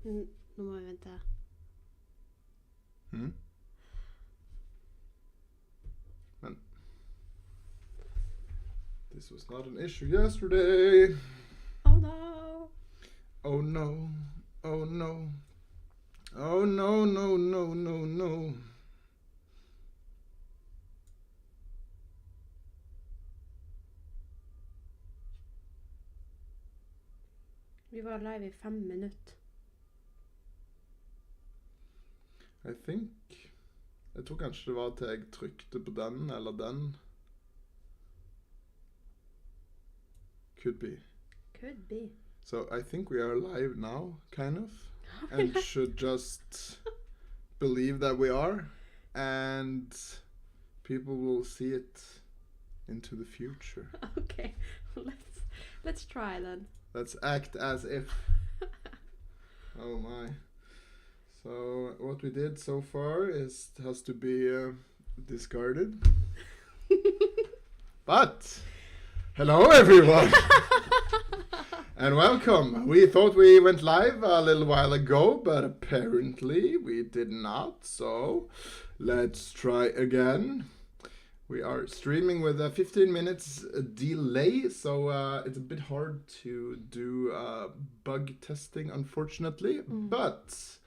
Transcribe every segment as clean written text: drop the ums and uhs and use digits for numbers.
Nå må vi vente. Men this was not an issue yesterday. Oh no. Oh no. Oh no. Oh no, no, no, no, no. Vi var live i 5 minutter. Jeg tror kanskje det var at jeg trykte på den eller den. Could be. Could be. So I think we are live now, kind of. And should just believe that we are. And people will see it into the future. Okay, let's try then. Let's act as if. Oh my. So what we did so far has to be discarded. But hello everyone. And welcome. We thought we went live a little while ago, but apparently we did not. So let's try again. We are streaming with a 15 minutes delay, so it's a bit hard to do bug testing, unfortunately. But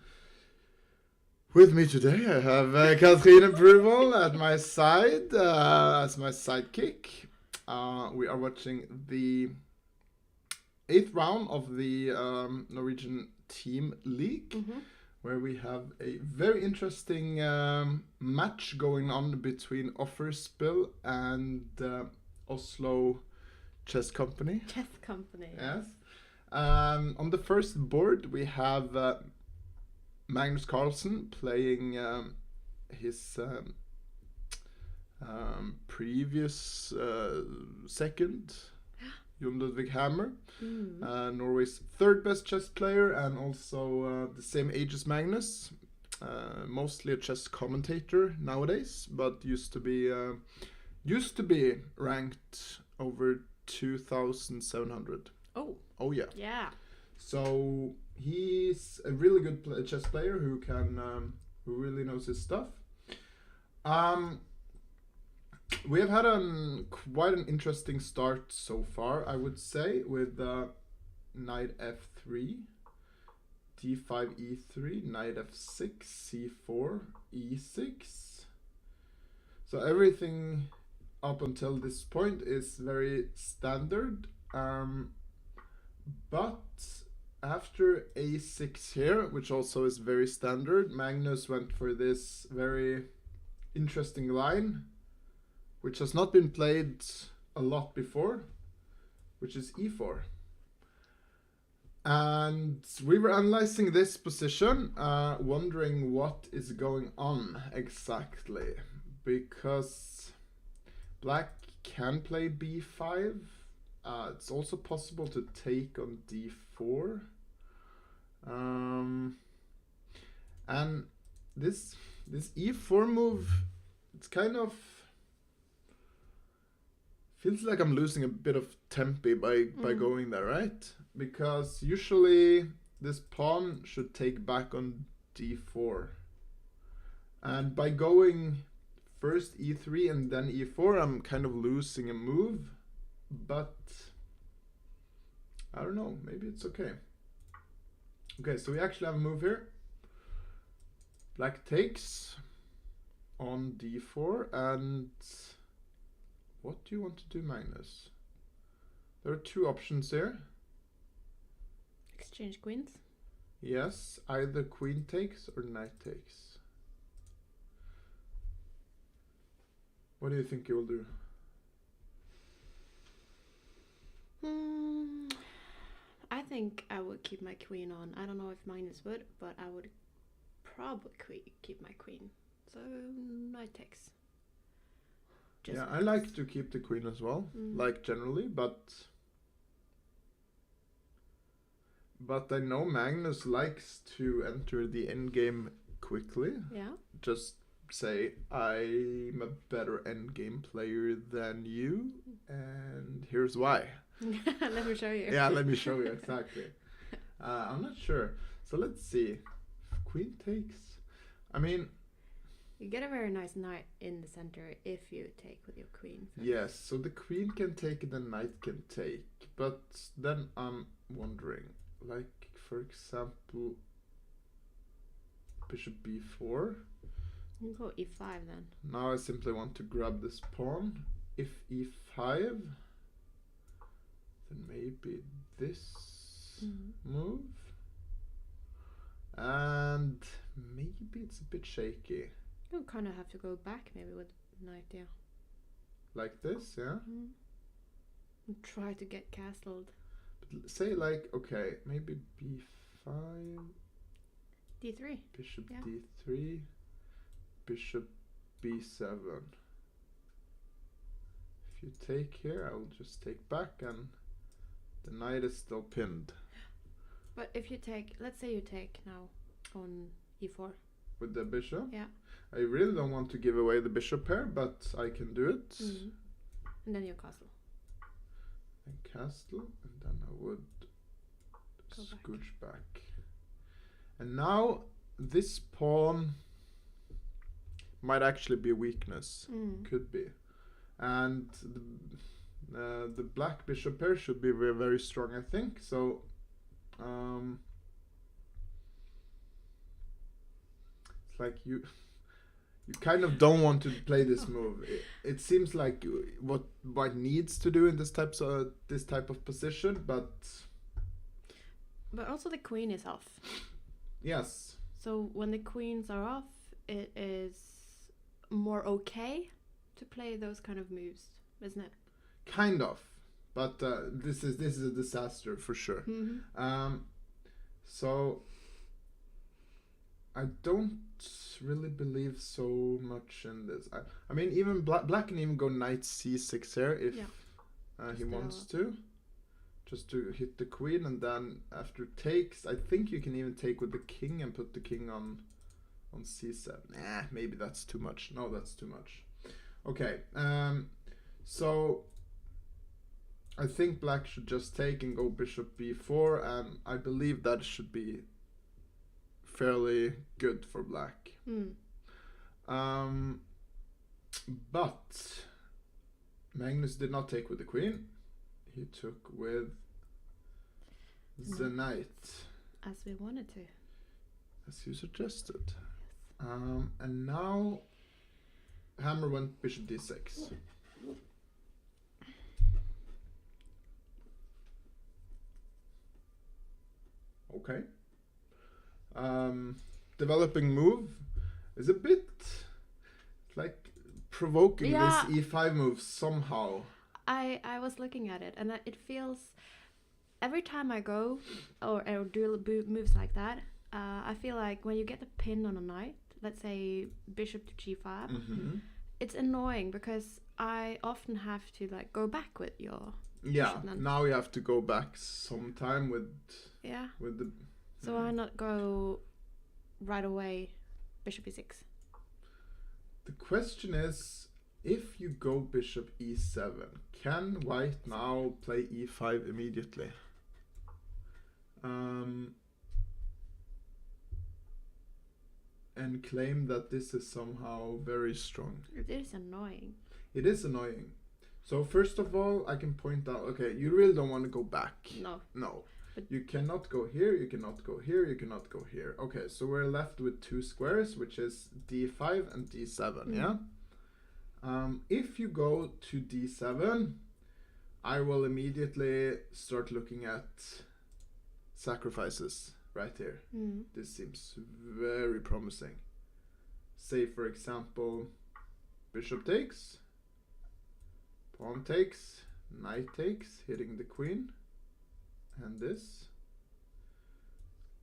with me today, I have CMHaarr Cbruvold at my side as my sidekick. We are watching the 8th round of the Norwegian Team League, where we have a very interesting match going on between Offerspill and Oslo Chess Company. Chess Company. Yes. On the first board, we have Magnus playing his previous second, Jon Ludvig Hammer, Norway's third best chess player, and also the same age as Magnus. Mostly a chess commentator nowadays, but used to be ranked over 2,700. Oh yeah. Yeah. So he's a really good chess player who really knows his stuff. We have had quite an interesting start so far, I would say, with knight f3, d5, e3, knight f6, c4, e6. So everything up until this point is very standard, but after a6 here, which also is very standard, Magnus went for this very interesting line, which has not been played a lot before, which is e4. And we were analyzing this position, wondering what is going on exactly, because black can play b5. It's also possible to take on d4. And this e4 move, it's kind of feels like I'm losing a bit of tempi by going there, right? Because usually this pawn should take back on d4. And by going first e3 and then e4, I'm kind of losing a move. But I don't know, maybe it's okay. Okay, so we actually have a move here. Black takes on d4, and what do you want to do, Magnus? There are two options here. Exchange queens. Yes, either queen takes or knight takes. What do you think you will do? I think I would keep my queen on. I don't know if Magnus would, but I would probably keep my queen. So knight takes. Yeah, I like to keep the queen as well, like generally, but I know Magnus likes to enter the endgame quickly. Yeah. Just say, I'm a better endgame player than you, and here's why. Let me show you. Yeah, let me show you, exactly. I'm not sure. So let's see. Queen takes. I mean, You get a very nice knight in the center if you take with your queen first. yes, so the queen can take and the knight can take. But then I'm wondering, like, for example, bishop b4. You go e5 then. Now I simply want to grab this pawn. If e5, then maybe this move. And maybe it's a bit shaky. You kind of have to go back maybe with knight, yeah. Like this, yeah? And try to get castled. But say like, okay, maybe b5. d3. Bishop Yeah. d3. Bishop b7. If you take here, I will just take back and the knight is still pinned. But if you take, let's say you take now on e4. With the bishop? Yeah. I really don't want to give away the bishop here, but I can do it. And then you castle. And castle, and then I would Go scooch back. And now this pawn might actually be a weakness. Could be. And the black bishop here should be very, very strong, I think. So it's like you kind of don't want to play this move. It seems like what white needs to do in this type of position, but also the queen is off. yes. So when the queens are off, it is more okay to play those kind of moves, isn't it? Kind of, but this is a disaster for sure. So I don't really believe so much in this. I mean, even black can even go knight c6 here if he wants to, just to hit the queen, and then after takes, I think you can even take with the king and put the king on c7. Nah, maybe that's too much. No, that's too much. Okay, so I think black should just take and go bishop b4, and I believe that should be fairly good for black. But Magnus did not take with the queen. He took with the knight. As we wanted to. As you suggested. And now Hammer went bishop d6. Okay. Developing move is a bit like provoking this e5 move somehow. I was looking at it, and it feels every time I go or do moves like that, I feel like when you get the pin on a knight, let's say bishop to g5, it's annoying because I often have to like go back with your bishop. Now you have to go back sometime with the. So why not go right away bishop e6? The question is, if you go bishop e7, can white now play e5 immediately? And claim that this is somehow very strong. It is annoying. It is annoying. So first of all, I can point out, okay, you really don't want to go back. No. But you cannot go here, you cannot go here, you cannot go here. Okay, so we're left with two squares, which is d5 and d7, yeah? If you go to d7, I will immediately start looking at sacrifices right here. This seems very promising. Say, for example, bishop takes, pawn takes, knight takes, hitting the queen, and this.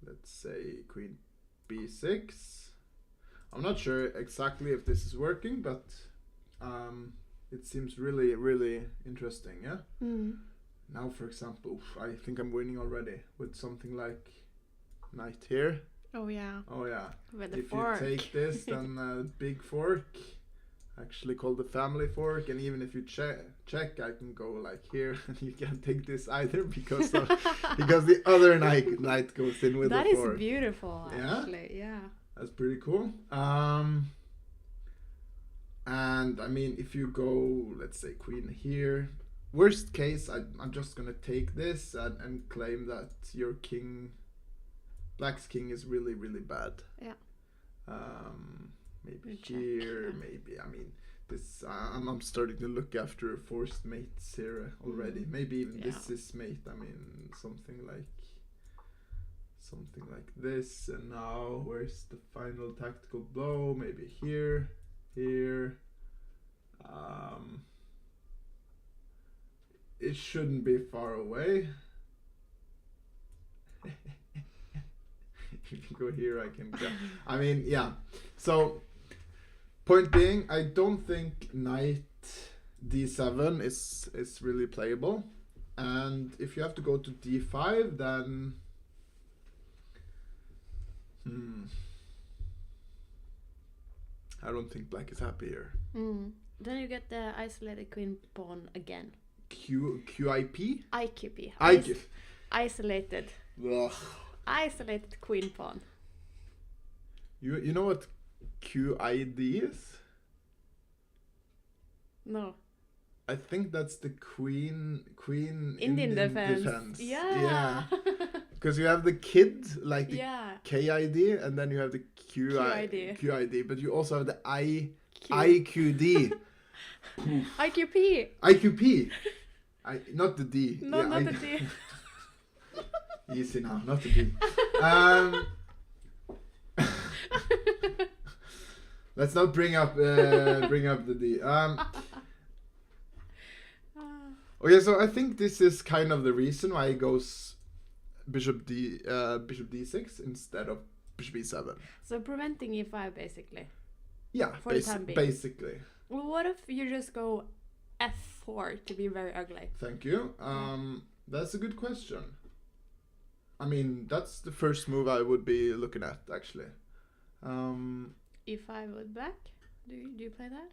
Let's say queen b6. I'm not sure exactly if this is working, but it seems really, really interesting, yeah? Now, for example, I think I'm winning already with something like knight here. Oh yeah. Oh yeah. With the if fork. you take this, then big fork, actually called the family fork, and even if you check, I can go like here, and you can't take this either because the other knight goes in with the fork. That is beautiful, actually. Yeah. That's pretty cool. And I mean, if you go, let's say queen here, worst case, I'm just gonna take this and claim that your king, black's king, is really, really bad. Yeah. Maybe here, maybe. I mean, this. I'm starting to look after forced mates here already. Maybe even this is mate. I mean, something like this. And now, where's the final tactical blow? Maybe here. It shouldn't be far away. If you go here, I can go. I mean, yeah. So, point being, I don't think knight d7 is really playable. And if you have to go to d5, then I don't think black is happy here. Then you get the isolated queen pawn again. QIP? IQP. IQ. Isolated. Ugh. Isolated queen pawn. You know what QID is? No. I think that's the Queen Indian defense. Yeah. Because you have the kid, like the yeah. KID, and then you have the QID, but you also have the IQD. IQP. Not the D. No, yeah, not the D. Easy now, not the D. Let's not bring up the D. Okay, so I think this is kind of the reason why he goes bishop d6 instead of bishop e7. So preventing e5 basically. Yeah, for the time being. Basically. Well, what if you just go f4 to be very ugly? Thank you. That's a good question. I mean, that's the first move I would be looking at, actually. e5 with black? Do you play that?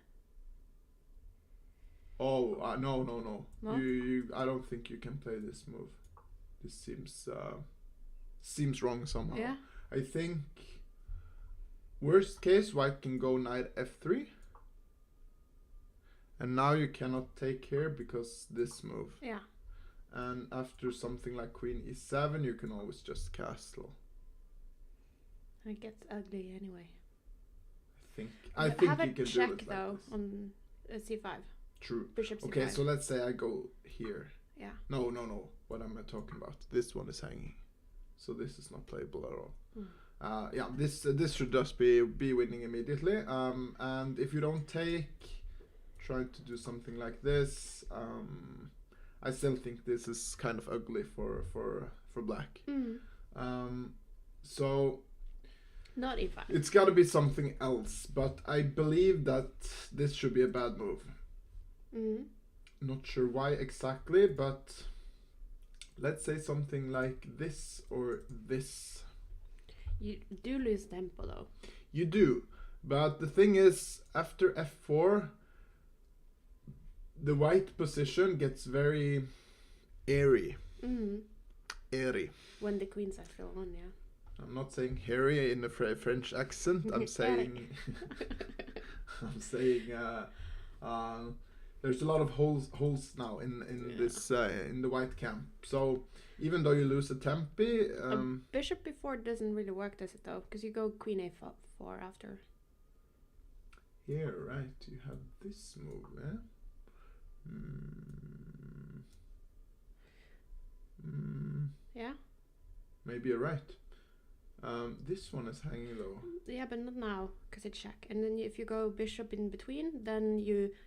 Oh, no. No? You I don't think you can play this move. This seems wrong somehow. Yeah. I think worst case, white can go knight f3. And now you cannot take here because this move. Yeah. And after something like queen e7, you can always just castle. It gets ugly anyway. I think have you a can check do it like though this. on c5. True. Bishop c5. Okay, so let's say I go here. Yeah. No. What am I talking about? This one is hanging, so this is not playable at all. Yeah, this should just be winning immediately. And if you don't take, trying to do something like this, I still think this is kind of ugly for black. So not e5. it's got to be something else, but I believe that this should be a bad move. Not sure why exactly, but let's say something like this or this. You do lose tempo though. You do, but the thing is, after f4, the white position gets very airy. Airy. When the queens are still on, yeah. I'm not saying hairy in a French accent. I'm saying, there's a lot of holes now in this in the white camp. So even though you lose a tempi, bishop before doesn't really work, does it though? Because you go queen a4 after. Here, right? You have this move, yeah. Yeah. Maybe you're right. This one is hanging though. Yeah, but not now, because it's check. And then if you go bishop in between, then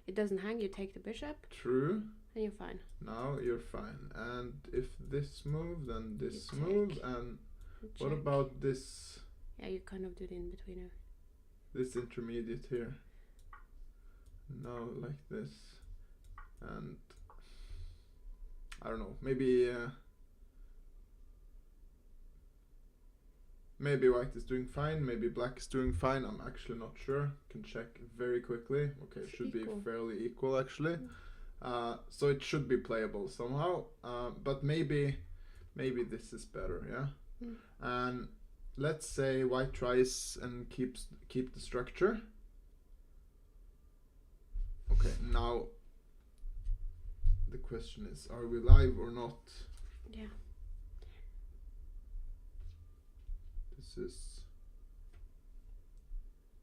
it doesn't hang, you take the bishop. True. And you're fine. Now you're fine. And if this move, then this You move. take And check. what about this? Yeah, you kind of do the in-betweener. This intermediate here. Now like this. And I don't know, maybe Maybe white is doing fine, maybe black is doing fine. I'm actually not sure. Can check very quickly. Okay, it should be fairly equal actually. So it should be playable somehow. But maybe this is better, yeah? And let's say white tries and keep the structure. Okay, now the question is, are we live or not? Yeah.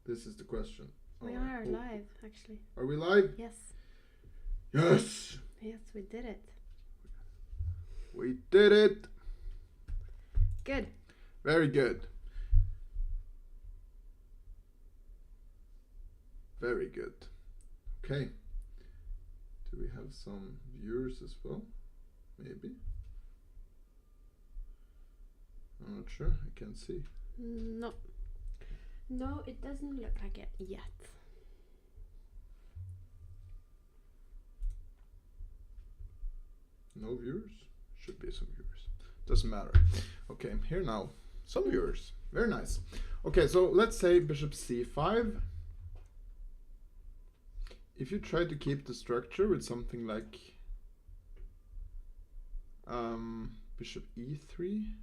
This is the question. We are live, actually. Are we live? Yes. Yes! Yes, we did it. We did it! Good. Very good. Very good. Okay. Do we have some viewers as well? Maybe. I'm not sure. I can't see. No. No, it doesn't look like it yet. No viewers? Should be some viewers. Doesn't matter. Okay, here now. Some viewers. Very nice. Okay, so let's say bishop c5. If you try to keep the structure with something like bishop e3,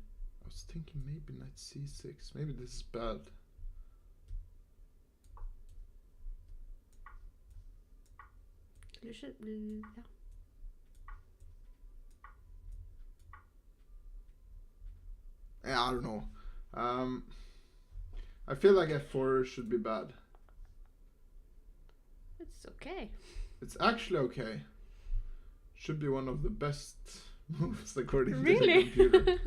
I was thinking maybe knight c6. Maybe this is bad. You should, yeah. I don't know. I feel like f4 should be bad. It's okay. It's actually okay. Should be one of the best moves according to Really? the computer.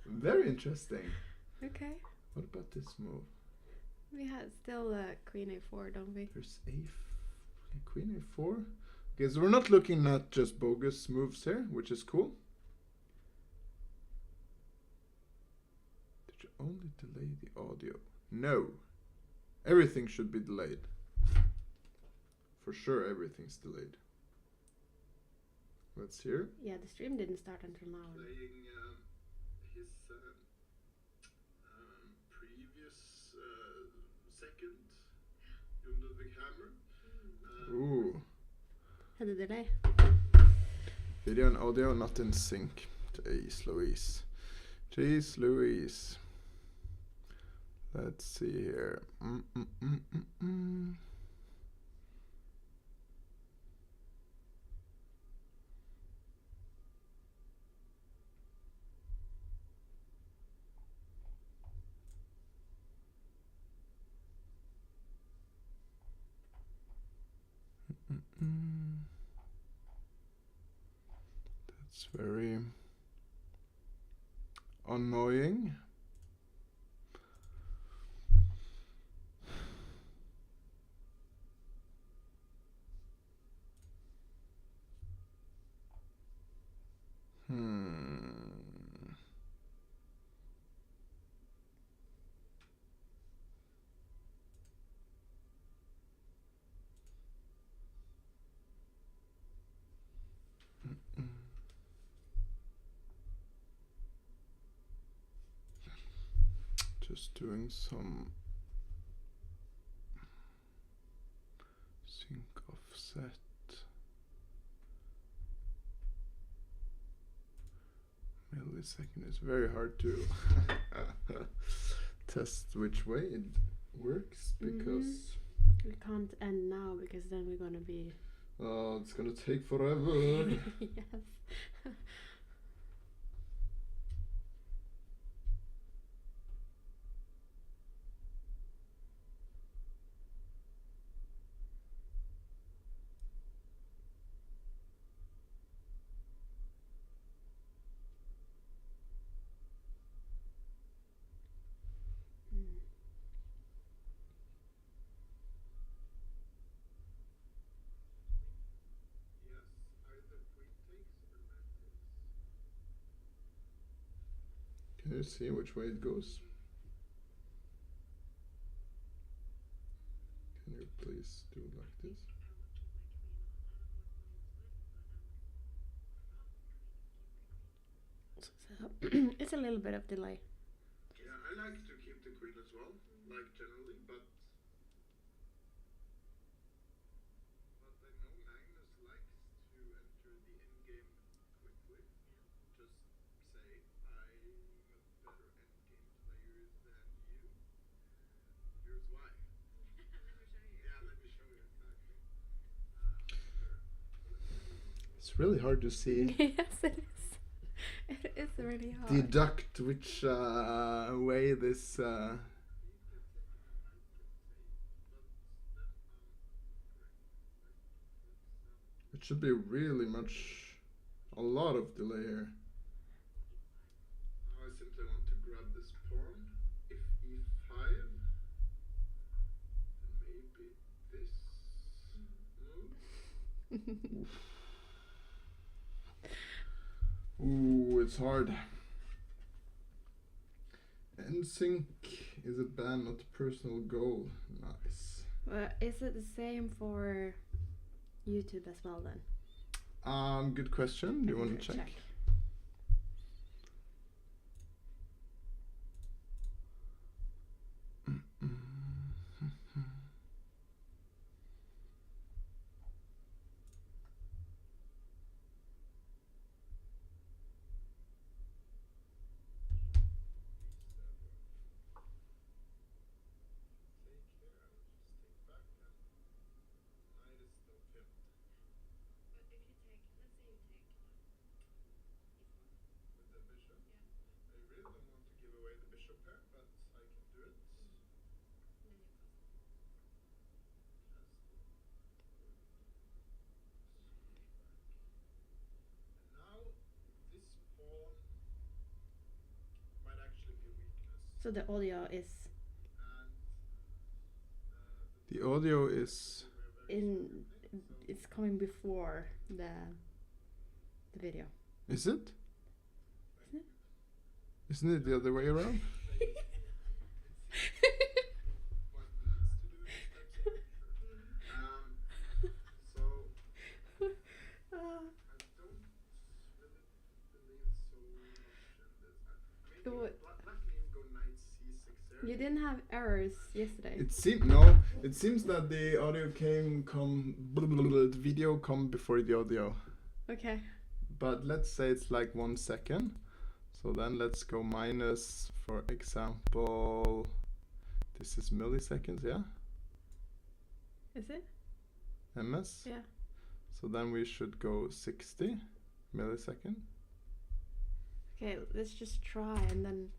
Very interesting. Okay. What about this move? We have still queen a4, don't we? There's queen a4. Okay, so we're not looking at just bogus moves here, which is cool. Did you only delay the audio? No. Everything should be delayed. For sure, everything's delayed. Let's hear. Yeah, the stream didn't start until now. Playing his previous second Hammer. Ooh. Had a delay. Video and audio not in sync. Jeez Louise. Jeez Louise. Let's see here. That's very annoying. Just doing some sync offset. Millisecond is very hard to test which way it works because we can't end now because then we're gonna be. Oh, it's gonna take forever. Yes. Can you see which way it goes? Can you please do it like this? So it's a little bit of delay. like to keep the queen as well, like generally, but I know Magnus likes to enter the end game quickly. Just say, I'm a better end game player than you. Here's why. Yeah, let me show you exactly. It's really hard to see. Yes, it is. It is really hard. Deduct which way this. It should be really much, a lot of delay here. Now I simply want to grab this pawn. If e5, then maybe this move. Ooh, it's hard. NSYNC is a band, not a personal goal. Nice. Is it the same for YouTube as well then? Good question. Do you want to check? So the audio is in. It's coming before the video. Is it? Isn't it the other way around? You didn't have errors yesterday. It seems that the audio the video come before the audio. Okay. But let's say it's like 1 second. So then let's go minus, for example, this is milliseconds, yeah? Is it? MS? Yeah. So then we should go 60 millisecond. Okay, let's just try and then.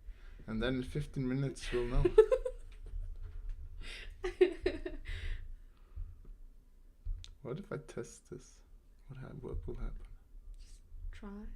And then in 15 minutes we'll know. What if I test this? What will happen? Just try.